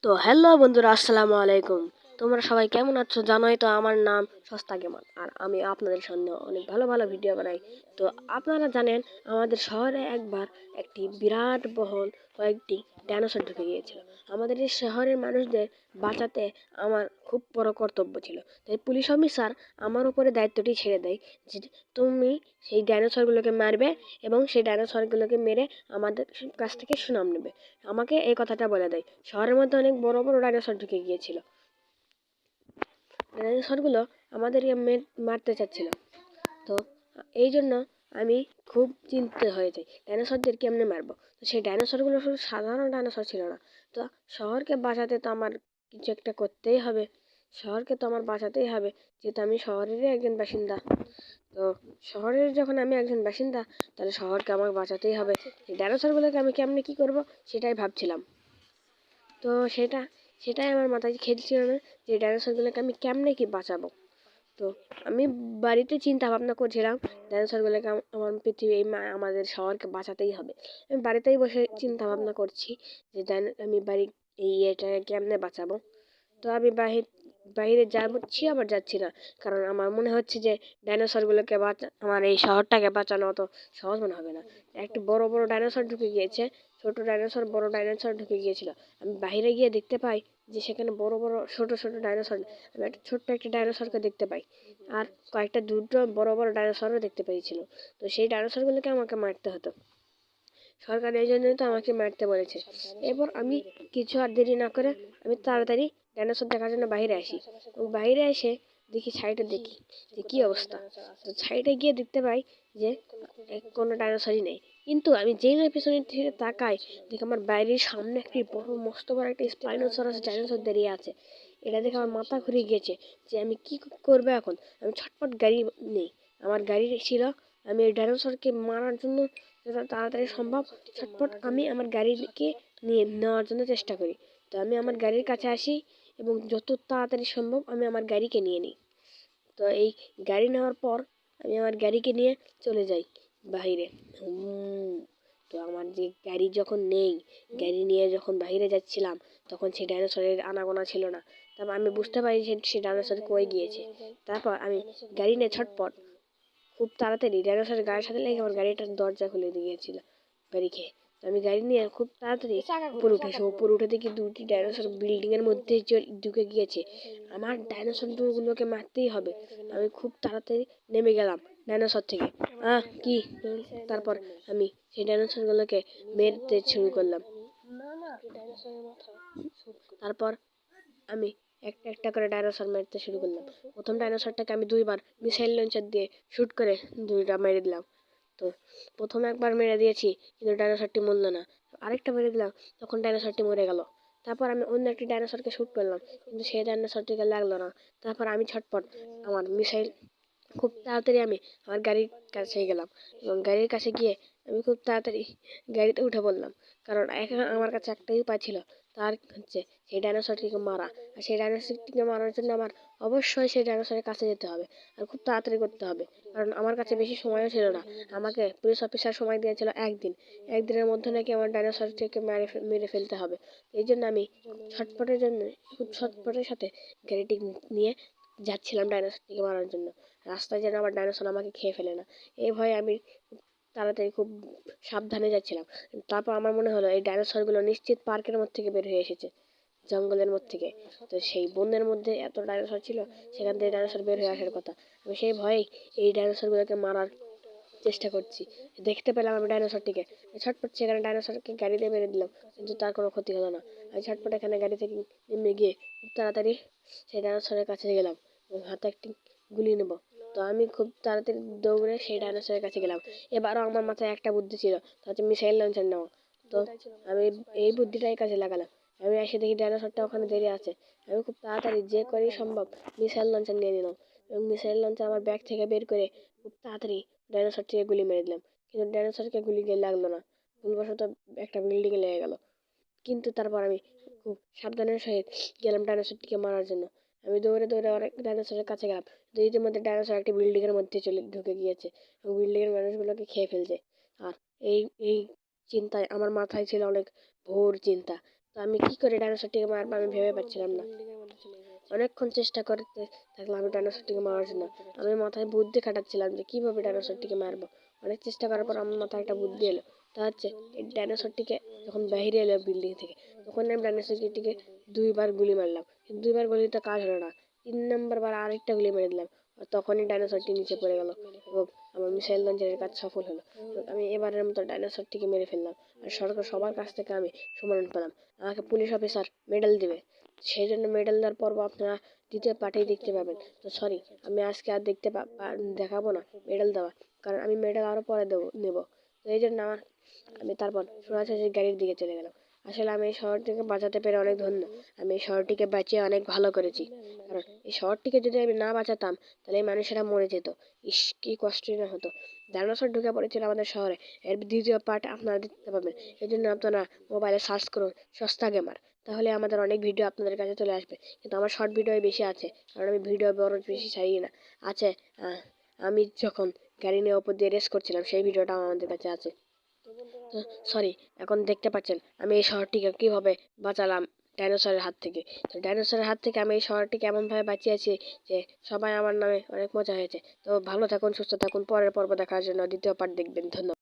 তো হ্যালো বন্ধুরা, আসসালামু আলাইকুম। তোমরা সবাই কেমন আছো? জানোই তো আমার নাম সস্তা গেমার, আর আমি আপনাদের সামনে অনেক ভালো ভালো ভিডিও বানাই। তো আপনারা জানেন আমাদের শহরে একবার একটি বিরাট বহল কয়েকটি ডাইনোসর ঢুকে গিয়েছিল। আমাদের এই শহরের মানুষদের বাঁচাতে আমার খুব বড় কর্তব্য ছিল। তাই পুলিশ অফিসার আমার উপরে দায়িত্বটি ছেড়ে দেয় যে তুমি সেই ডাইনোসরগুলোকে মারবে এবং সেই ডাইনোসরগুলোকে মেরে আমাদের কাছ থেকে সুনাম নেবে। আমাকে এই কথাটা বলে দেয়। শহরের মধ্যে অনেক বড় বড় ডাইনোসর ঢুকে গিয়েছিল। ডাইনোসরগুলো আমাদেরকে মারতে চাচ্ছিল। তো এই জন্য আমি খুব চিন্তিত হয়ে যাই ডাইনোসরদের কেমনে মারবো। তো সেই ডাইনোসরগুলো শুধু সাধারণ ডাইনোসর ছিল না। তো শহরকে বাঁচাতে তো আমার কিছু একটা করতেই হবে। শহরকে তো আমার বাঁচাতেই হবে, যেহেতু আমি শহরেরই একজন বাসিন্দা। তো শহরের যখন আমি একজন বাসিন্দা, তাহলে শহরকে আমার বাঁচাতেই হবে। এই ডাইনোসরগুলোকে আমি কেমনে কি করব সেটাই ভাবছিলাম। তো সেটাই আমার মাথায় খেলছিল না যে ডাইনোসরগুলোকে আমি কেমনে কি বাঁচাবো। তো আমি বাড়িতে চিন্তা ভাবনা করছিলাম ডাইনোসরগুলোকে আমার পৃথিবী আমাদের শহরকে বাঁচাতেই হবে। আমি বাড়িতেই বসে চিন্তা ভাবনা করছি যে আমি বাড়ি এটাকে কেমনে বাঁচাবো। তো আমি বাইরে যাচ্ছি আবার যাচ্ছি না, কারণ আমার মনে হচ্ছে যে ডাইনোসরগুলোকে আমার এই শহরটাকে বাঁচানো অত সহজ মনে হবে না। একটু বড় বড় ডাইনোসর ঢুকে গিয়েছে, ছোট ডাইনোসর বড় ডাইনোসর ঢুকে গিয়েছিল। আমি বাইরে গিয়ে দেখতে পাই যে সেখানে বড় বড় ছোট ছোট ডাইনোসর, আমি একটা ছোট্ট একটা ডাইনোসরকে দেখতে পাই, আর কয়েকটা দুটো বড় বড় ডাইনোসরও দেখতে পেয়েছিল। তো সেই ডাইনোসরগুলোকে আমাকে মারতে হতো। সরকার এই জন্যই তো আমাকে মারতে বলেছে। এরপর আমি কিছু আর দেরি না করে আমি তাড়াতাড়ি ডাইনোসর দেখার জন্য বাইরে আসি, এবং বাইরে এসে দেখি সাইডে, দেখি যে কী অবস্থা। তো সাইডে গিয়ে দেখতে পাই যে কোনো ডাইনোসরই নেই। কিন্তু আমি যেই না পিছনে ফিরে তাকাই, দেখি আমার বাইরের সামনে একটি বড় মস্ত বড় একটা স্পাইনোসরাস ডাইনোসর দাঁড়িয়ে আছে। এটা দেখে আমার মাথা ঘুরে গিয়েছে যে আমি কি করবো এখন। আমি ছটপট গাড়ি নেই, আমার গাড়ি ছিল। আমি ওই ডাইনোসরকে মারার জন্য যত তাড়াতাড়ি সম্ভব ছটপট আমি আমার গাড়িকে নেওয়ার জন্য চেষ্টা করি। তো আমি আমার গাড়ির কাছে আসি এবং যত তাড়াতাড়ি সম্ভব আমি আমার গাড়িকে নিয়ে নিই। তো এই গাড়ি নেওয়ার পর আমি আমার গাড়িকে নিয়ে চলে যাই বাইরে। তো আমার যে গাড়ি যখন নেই, গাড়ি নিয়ে যখন বাইরে যাচ্ছিলাম, তখন সেই ডাইনোসরের আনাগোনা ছিল না। তারপর আমি বুঝতে পারি সে ডাইনোসর কই গিয়েছে। তারপর আমি গাড়ি নিয়ে ছটপট খুব তাড়াতাড়ি ডাইনোসরের গাড়ির সাথে লেগে আমার গাড়িটার দরজা খুলে দিয়েছিল গাড়ি খেয়ে। তো আমি গাড়ি নিয়ে খুব তাড়াতাড়ি উপরে উঠে দেখি দুটি ডাইনোসর বিল্ডিং এর মধ্যে ঢুকে গিয়েছে। আমার ডাইনোসর গুলোকে মারতেই হবে। আমি খুব তাড়াতাড়ি নেমে গেলাম ডাইনোসর থেকে। কি তারপর আমি সেই ডাইনোসর গুলোকে মেরতে শুরু করলাম। তারপর আমি একটা একটা করে ডাইনোসর মারতে শুরু করলাম। প্রথম ডাইনোসরটাকে আমি দুইবার মিসাইল লঞ্চার দিয়ে শুট করে দুইটা মেরে দিলাম। তো প্রথম একবার মেরে দিয়েছি, কিন্তু ডাইনোসরটি মরল না। আরেকটা মেরে দিলাম, তখন ডাইনোসরটি মরে গেল। তারপর আমি অন্য একটি ডাইনোসরকে শুট করলাম, কিন্তু সেই ডাইনোসরটিকে লাগলো না। তারপর আমি ছটপট আমার মিসাইল খুব তাড়াতাড়ি আমি আমার গাড়ির কাছে গেলাম, এবং গাড়ির কাছে গিয়ে আমি খুব তাড়াতাড়ি গাড়িতে উঠে পড়লাম। কারণ এখন আমার কাছে একটাই উপায় ছিল, তার হচ্ছে সেই ডাইনোসরটিকে মারা। আর সেই ডাইনোসরটিকে মারার জন্য আমার অবশ্যই সেই ডাইনোসরের কাছে যেতে হবে, আর খুব তাড়াতাড়ি করতে হবে, কারণ আমার কাছে বেশি সময়ও ছিল না। আমাকে পুলিশ অফিসার সময় দিয়েছিল একদিনের মধ্যে নাকি আমার ডাইনোসরটিকে মেরে ফেলতে হবে। এই জন্য আমি খুব ছটপটের সাথে গাড়িটি নিয়ে যাচ্ছিলাম ডাইনোসরটিকে মারার জন্য। রাস্তায় যেন আবার ডাইনোসর আমাকে খেয়ে ফেলে না, এই ভয়ে আমি তাড়াতাড়ি খুব সাবধানে যাচ্ছিলাম। তারপর আমার মনে হলো এই ডাইনোসরগুলো নিশ্চিত পার্কের মধ্যে থেকে বের হয়ে এসেছে, জঙ্গলের মধ্যে থেকে। তো সেই বনের মধ্যে এত ডাইনোসর ছিল, সেখান থেকে ডাইনোসর বের হয়ে আসার কথা। আমি সেই ভয়েই এই ডাইনোসরগুলোকে মারার চেষ্টা করছি। দেখতে পেলাম আমি ডাইনোসরটিকে, ছটপট সেখানে ডাইনোসরকে গাড়ি দিয়ে মেরে দিলাম, কিন্তু তার কোনো ক্ষতি হলো না। আমি ছটপট এখানে গাড়ি থেকে নেমে গিয়ে খুব তাড়াতাড়ি সেই ডাইনোসরের কাছে গেলাম, হাতে একটি গুলি নেব। তো আমি খুব তাড়াতাড়ি দৌড়ে সেই ডাইনোসরের কাছে গেলাম। এবারও আমার মাথায় একটা বুদ্ধি ছিল, তা হচ্ছে মিসাইল লঞ্চার নেওয়া। তো আমি এই বুদ্ধিটাই কাজে লাগালাম। আমি এসে দেখি ডাইনোসরটা ওখানে দাঁড়িয়ে আছে। আমি খুব তাড়াতাড়ি যে করেই সম্ভব মিসাইল লঞ্চার নিয়ে নিলাম, এবং মিসাইল লঞ্চার আমার ব্যাগ থেকে বের করে খুব তাড়াতাড়ি ডাইনোসরটিকে গুলি মেরে দিলাম। কিন্তু ডাইনোসরকে গুলি গিয়ে লাগলো না, ভুলবশত একটা বিল্ডিংয়ে লেগে গেল। কিন্তু তারপর আমি খুব সাবধানের সহিত গেলাম ডাইনোসরটিকে মারার জন্য। আমি দৌড়ে দৌড়ে অনেক ডাইনোসরের কাছে গেলাম। তো ইতিমধ্যে ডাইনোসর একটি বিল্ডিং এর মধ্যে ঢুকে গিয়েছে, এবং বিল্ডিং এর মানুষগুলোকে খেয়ে ফেলছে। আর এই এই চিন্তায় আমার মাথায় ছিল অনেক ঘোর চিন্তা। তো আমি কি করে ডাইনোসরটিকে মারবো আমি ভেবে পাচ্ছিলাম না। অনেকক্ষণ চেষ্টা করতে থাকলাম আমি ডাইনোসরটিকে মারার জন্য। আমি মাথায় বুদ্ধি খাটাচ্ছিলাম যে কীভাবে ডাইনোসরটিকে মারবো। অনেক চেষ্টা করার পর আমার মাথায় একটা বুদ্ধি এলো, তা হচ্ছে এই ডাইনোসরটিকে যখন বাইরে এলো বিল্ডিং থেকে, তখন আমি ডাইনোসরটিকে 2বার গুলি মারলাম, কিন্তু 2বার গুলিতে কাজ হলো না। 3 নম্বর বার আরেকটা গুলি মেরে দিলাম, আর তখনই ডাইনোসরটি নিচে পড়ে গেল এবং আমার মিসাইল লঞ্চারের কাজ সফল হলো। আমি এবারের মতো ডাইনোসরটিকে মেরে ফেললাম, আর সবার কাছ থেকে আমি সম্মান পেলাম। আমাকে পুলিশ অফিসার মেডেল দেবে, সেই জন্য মেডেল দেওয়ার পর্ব আপনারা দ্বিতীয় পার্টেই দেখতে পাবেন। তো সরি, আমি আজকে আর দেখাবো না মেডেল দেওয়া, কারণ আমি মেডেল আরও পরে নেবো। তো এই জন্য আমি তারপর সোনাঝুরির গাড়ির দিকে চলে গেলাম। আসলে আমি এই শহরটিকে বাঁচাতে পেরে অনেক ধন্য। আমি এই শহরটিকে বাঁচিয়ে অনেক ভালো করেছি, কারণ এই শহরটিকে যদি আমি না বাঁচাতাম তাহলে এই মানুষেরা মরে যেত। ইস, কি কষ্টই না হতো। ডাইনোসর ঢুকে পড়েছিল আমাদের শহরে, এর দ্বিতীয় পার্ট আপনারা দেখতে পাবেন। এই জন্য আপনারা মোবাইলে সার্চ করুন সস্তা গেমার, তাহলে আমাদের অনেক ভিডিও আপনাদের কাছে চলে আসবে। কিন্তু আমার শর্ট ভিডিও বেশি আছে, কারণ আমি ভিডিও বড় বেশি ছাড়ি না। আছে, আমি যখন গাড়ি নিয়ে ওপর দিয়ে রেস করছিলাম সেই ভিডিওটাও আমাদের কাছে আছে। তো সরি, এখন দেখতে পাচ্ছেন আমি এই শহরটিকে কীভাবে বাঁচালাম ডাইনোসরের হাত থেকে। তো ডাইনোসরের হাত থেকে আমি এই শহরটিকে এমনভাবে বাঁচিয়েছি যে সবাই আমার নামে অনেক মজা হয়েছে। তো ভালো থাকুন, সুস্থ থাকুন, পরের পর্ব দেখার জন্য দ্বিতীয় পার্ট দেখবেন। ধন্যবাদ।